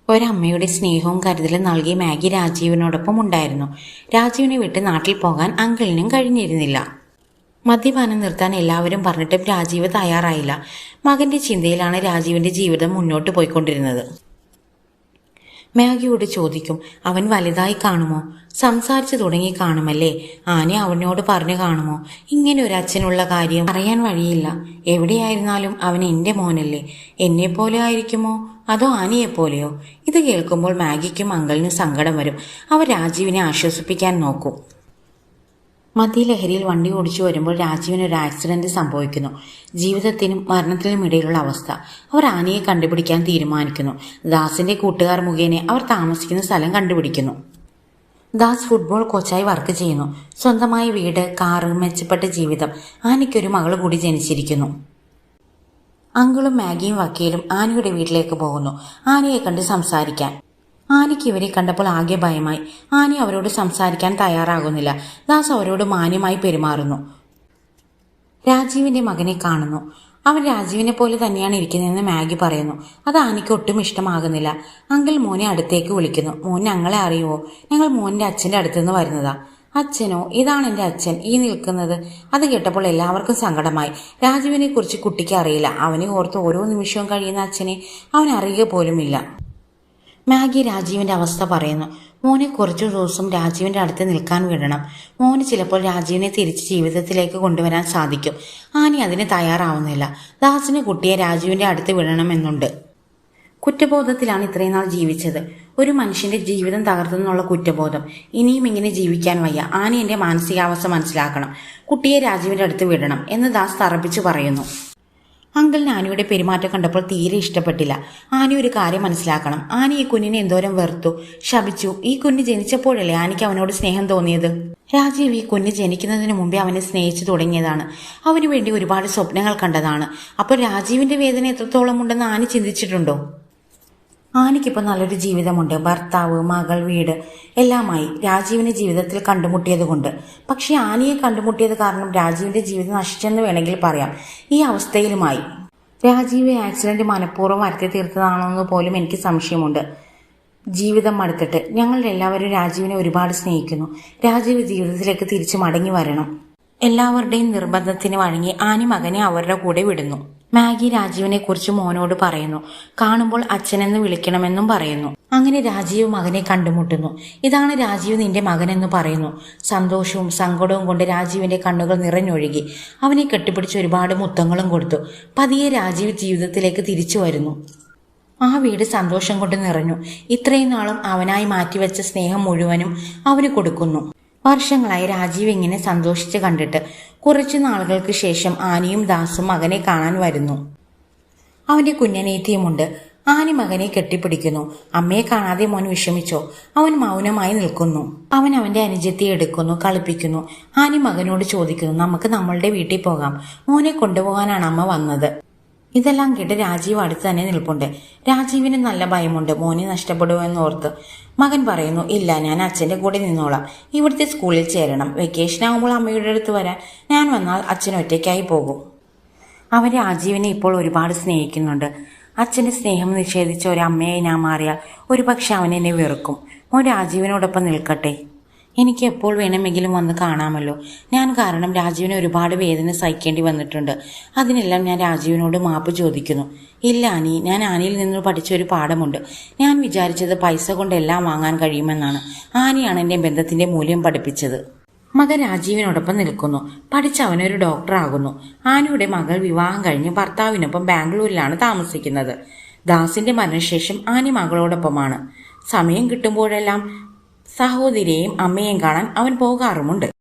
ഒരമ്മയുടെ സ്നേഹവും കരുതലും നൽകി മാഗി രാജീവിനോടൊപ്പം ഉണ്ടായിരുന്നു. രാജീവിനെ വിട്ട് നാട്ടിൽ പോകാൻ അങ്കിളിനും കഴിഞ്ഞിരുന്നില്ല. മദ്യപാനം നിർത്താൻ എല്ലാവരും പറഞ്ഞിട്ടും രാജീവ് തയ്യാറായില്ല. മകന്റെ ചിന്തയിലാണ് രാജീവിന്റെ ജീവിതം മുന്നോട്ട് പോയിക്കൊണ്ടിരുന്നത്. മാഗിയോട് ചോദിക്കും, അവൻ വലുതായി കാണുമോ? സംസാരിച്ചു തുടങ്ങി കാണുമല്ലേ? ആനെ അവനോട് പറഞ്ഞു കാണുമോ? ഇങ്ങനെ ഒരു അച്ഛനുള്ള കാര്യം അറിയാൻ വഴിയില്ല. എവിടെയായിരുന്നാലും അവൻ എന്റെ മോനല്ലേ. എന്നെപ്പോലെ ആയിരിക്കുമോ അതോ ആനയെപ്പോലെയോ? ഇത് കേൾക്കുമ്പോൾ മാഗിക്കും അങ്കിളിനും സങ്കടം വരും. അവർ രാജീവിനെ ആശ്വസിപ്പിക്കാൻ നോക്കും. മദ്യലഹരിയിൽ വണ്ടി ഓടിച്ചു വരുമ്പോൾ രാജീവിന് ഒരു ആക്സിഡന്റ് സംഭവിക്കുന്നു. ജീവിതത്തിനും മരണത്തിനും ഇടയിലുള്ള അവസ്ഥ. അവർ ആനയെ കണ്ടുപിടിക്കാൻ തീരുമാനിക്കുന്നു. ദാസിന്റെ കൂട്ടുകാർ മുഖേന അവർ താമസിക്കുന്ന സ്ഥലം കണ്ടുപിടിക്കുന്നു. ദാസ് ഫുട്ബോൾ കോച്ചായി വർക്ക് ചെയ്യുന്നു. സ്വന്തമായി വീട്, കാറ്, മെച്ചപ്പെട്ട ജീവിതം. ആനയ്ക്കൊരു മകൾ കൂടി ജനിച്ചിരിക്കുന്നു. അങ്കിളും മാഗിയും വക്കീലും ആനയുടെ വീട്ടിലേക്ക് പോകുന്നു, ആനയെ കണ്ട് സംസാരിക്കാൻ. ആനയ്ക്ക് ഇവരെ കണ്ടപ്പോൾ ആകെ ഭയമായി. ആന അവരോട് സംസാരിക്കാൻ തയ്യാറാകുന്നില്ല. ദാസ് അവരോട് മാന്യമായി പെരുമാറുന്നു. രാജീവിന്റെ മകനെ കാണുന്നു. അവൻ രാജീവിനെ പോലെ തന്നെയാണ് ഇരിക്കുന്നതെന്ന് മാഗി പറയുന്നു. അത് ആനയ്ക്ക് ഒട്ടും ഇഷ്ടമാകുന്നില്ല. അങ്കിൾ മോനെ അടുത്തേക്ക് വിളിക്കുന്നു. മോൻ ഞങ്ങളെ അറിയുമോ? ഞങ്ങൾ മോന്റെ അച്ഛന്റെ അടുത്തുനിന്ന് വരുന്നതാ. അച്ഛനോ? ഇതാണ് എന്റെ അച്ഛൻ ഈ നിൽക്കുന്നത്. അത് കേട്ടപ്പോൾ എല്ലാവർക്കും സങ്കടമായി. രാജീവിനെ കുറിച്ച് കുട്ടിക്ക് അറിയില്ല. അവനെ ഓർത്ത് ഓരോ നിമിഷവും കഴിയുന്ന അച്ഛനെ അവൻ അറിയുക പോലുമില്ല. മാഗി രാജീവിന്റെ അവസ്ഥ പറയുന്നു. മോനെ കുറച്ചു ദിവസം രാജീവിന്റെ അടുത്ത് നിൽക്കാൻ വിടണം. മോന് ചിലപ്പോൾ രാജീവിനെ തിരിച്ച് ജീവിതത്തിലേക്ക് കൊണ്ടുവരാൻ സാധിക്കും. ആനി അതിന് തയ്യാറാവുന്നില്ല. ദാസിന് കുട്ടിയെ രാജീവിന്റെ അടുത്ത് വിടണമെന്നുണ്ട്. കുറ്റബോധത്തിലാണ് ഇത്രയും നാൾ ജീവിച്ചത്. ഒരു മനുഷ്യന്റെ ജീവിതം തകർത്തെന്നുള്ള കുറ്റബോധം. ഇനിയും ഇങ്ങനെ ജീവിക്കാൻ വയ്യ. ആനി എന്റെ മാനസികാവസ്ഥ മനസ്സിലാക്കണം. കുട്ടിയെ രാജീവിന്റെ അടുത്ത് വിടണം എന്ന് ദാസ് തറപ്പിച്ചു പറയുന്നു. അങ്കിളിന് ആനയുടെ പെരുമാറ്റം കണ്ടപ്പോൾ തീരെ ഇഷ്ടപ്പെട്ടില്ല. ആന ഒരു കാര്യം മനസ്സിലാക്കണം. ആന ഈ കുഞ്ഞിനെ എന്തോരം വെറുത്തു, ശപിച്ചു. ഈ കുഞ്ഞ് ജനിച്ചപ്പോഴല്ലേ ആനയ്ക്ക് അവനോട് സ്നേഹം തോന്നിയത്? രാജീവ് ഈ കുഞ്ഞ് ജനിക്കുന്നതിന് മുമ്പേ അവനെ സ്നേഹിച്ചു തുടങ്ങിയതാണ്. അവന് വേണ്ടി ഒരുപാട് സ്വപ്നങ്ങൾ കണ്ടതാണ്. അപ്പോൾ രാജീവിന്റെ വേദന എത്രത്തോളം ഉണ്ടെന്ന് ആന ചിന്തിച്ചിട്ടുണ്ടോ? ആനയ്ക്കിപ്പോൾ നല്ലൊരു ജീവിതമുണ്ട്. ഭർത്താവ്, മകൾ, വീട് എല്ലാമായി രാജീവിനെ ജീവിതത്തിൽ കണ്ടുമുട്ടിയത് കൊണ്ട്. പക്ഷെ ആനയെ കണ്ടുമുട്ടിയത് കാരണം രാജീവിന്റെ ജീവിതം നശിച്ചെന്ന് വേണമെങ്കിൽ പറയാം. ഈ അവസ്ഥയിലുമായി രാജീവ് ആക്സിഡന്റ് മനഃപൂർവ്വം വരുത്തി തീർത്തതാണോന്ന് പോലും എനിക്ക് സംശയമുണ്ട്. ജീവിതം മടുത്തിട്ട് ഞങ്ങൾ എല്ലാവരും രാജീവിനെ ഒരുപാട് സ്നേഹിക്കുന്നു. രാജീവ് ജീവിതത്തിലേക്ക് തിരിച്ചു മടങ്ങി വരണം. എല്ലാവരുടെയും നിർബന്ധത്തിന് വഴങ്ങി ആനി മകനെ അവരുടെ കൂടെ വിടുന്നു. മാഗി രാജീവിനെ കുറിച്ച് മോനോട് പറയുന്നു. കാണുമ്പോൾ അച്ഛനെന്ന് വിളിക്കണമെന്നും പറയുന്നു. അങ്ങനെ രാജീവ് മകനെ കണ്ടുമുട്ടുന്നു. ഇതാണ് രാജീവ് നിന്റെ മകനെന്ന് പറയുന്നു. സന്തോഷവും സങ്കടവും കൊണ്ട് രാജീവിന്റെ കണ്ണുകൾ നിറഞ്ഞൊഴുകി. അവനെ കെട്ടിപ്പിടിച്ച് ഒരുപാട് മുത്തങ്ങളും കൊടുത്തു. പതിയെ രാജീവ് ജീവിതത്തിലേക്ക് തിരിച്ചു വരുന്നു. ആ വീട് സന്തോഷം കൊണ്ട് നിറഞ്ഞു. ഇത്രയും നാളും അവനായി മാറ്റിവെച്ച സ്നേഹം മുഴുവനും അവന് കൊടുക്കുന്നു. വർഷങ്ങളായി രാജീവ് ഇങ്ങനെ സന്തോഷിച്ച് കണ്ടിട്ട്. കുറച്ചു നാളുകൾക്ക് ശേഷം ആനിയും ദാസും മകനെ കാണാൻ വരുന്നു. അവന്റെ കുഞ്ഞനേത്തിയുമുണ്ട്. ആനി മകനെ കെട്ടിപ്പിടിക്കുന്നു. അമ്മയെ കാണാതെ മോൻ വിഷമിച്ചോ? അവൻ മൗനമായി നിൽക്കുന്നു. അവൻ അവന്റെ അനുജത്തിയെ എടുക്കുന്നു, കളിപ്പിക്കുന്നു. ആനി മകനോട് ചോദിക്കുന്നു, നമുക്ക് നമ്മളുടെ വീട്ടിൽ പോകാം. മോനെ കൊണ്ടുപോകാനാണ് അമ്മ വന്നത്. ഇതെല്ലാം കേട്ട് രാജീവ് അടുത്ത് തന്നെ നിൽപ്പുണ്ട്. രാജീവിന് നല്ല ഭയമുണ്ട് മോനെ നഷ്ടപ്പെടുമെന്ന് ഓർത്ത്. മകൻ പറയുന്നു, ഇല്ല, ഞാൻ അച്ഛന്റെ കൂടെ നിന്നോളാം. ഇവിടുത്തെ സ്കൂളിൽ ചേരണം. വെക്കേഷൻ ആകുമ്പോൾ അമ്മയുടെ അടുത്ത് വരാൻ. ഞാൻ വന്നാൽ അച്ഛൻ ഒറ്റയ്ക്കായി പോകും. അവൻ രാജീവിനെ ഇപ്പോൾ ഒരുപാട് സ്നേഹിക്കുന്നുണ്ട്. അച്ഛന്റെ സ്നേഹം നിഷേധിച്ച ഒരമ്മയായി ഞാൻ മാറിയാൽ ഒരുപക്ഷെ അവൻ എന്നെ വെറുക്കും. മോൻ രാജീവിനോടൊപ്പം നിൽക്കട്ടെ. എനിക്ക് എപ്പോൾ വേണമെങ്കിലും വന്ന് കാണാമല്ലോ. ഞാൻ കാരണം രാജീവിന് ഒരുപാട് വേദന സഹിക്കേണ്ടി വന്നിട്ടുണ്ട്. അതിനെല്ലാം ഞാൻ രാജീവിനോട് മാപ്പ് ചോദിക്കുന്നു. ഇല്ല ആനി, ഞാൻ ആനിയിൽ നിന്ന് പഠിച്ചൊരു പാഠമുണ്ട്. ഞാൻ വിചാരിച്ചത് പൈസ കൊണ്ടെല്ലാം വാങ്ങാൻ കഴിയുമെന്നാണ്. ആനിയാണ് എന്റെ ബന്ധത്തിന്റെ മൂല്യം പഠിപ്പിച്ചത്. മകൻ രാജീവിനോടൊപ്പം നിൽക്കുന്നു. പഠിച്ച് അവനൊരു ഡോക്ടറാകുന്നു. ആനിയുടെ മകൾ വിവാഹം കഴിഞ്ഞ് ഭർത്താവിനൊപ്പം ബാംഗ്ലൂരിലാണ് താമസിക്കുന്നത്. ദാസിന്റെ മരണശേഷം ആനി മകളോടൊപ്പമാണ്. സമയം കിട്ടുമ്പോഴെല്ലാം സഹോദരിയെയും അമ്മയെയും കാണാൻ അവൻ പോകാറുമുണ്ട്.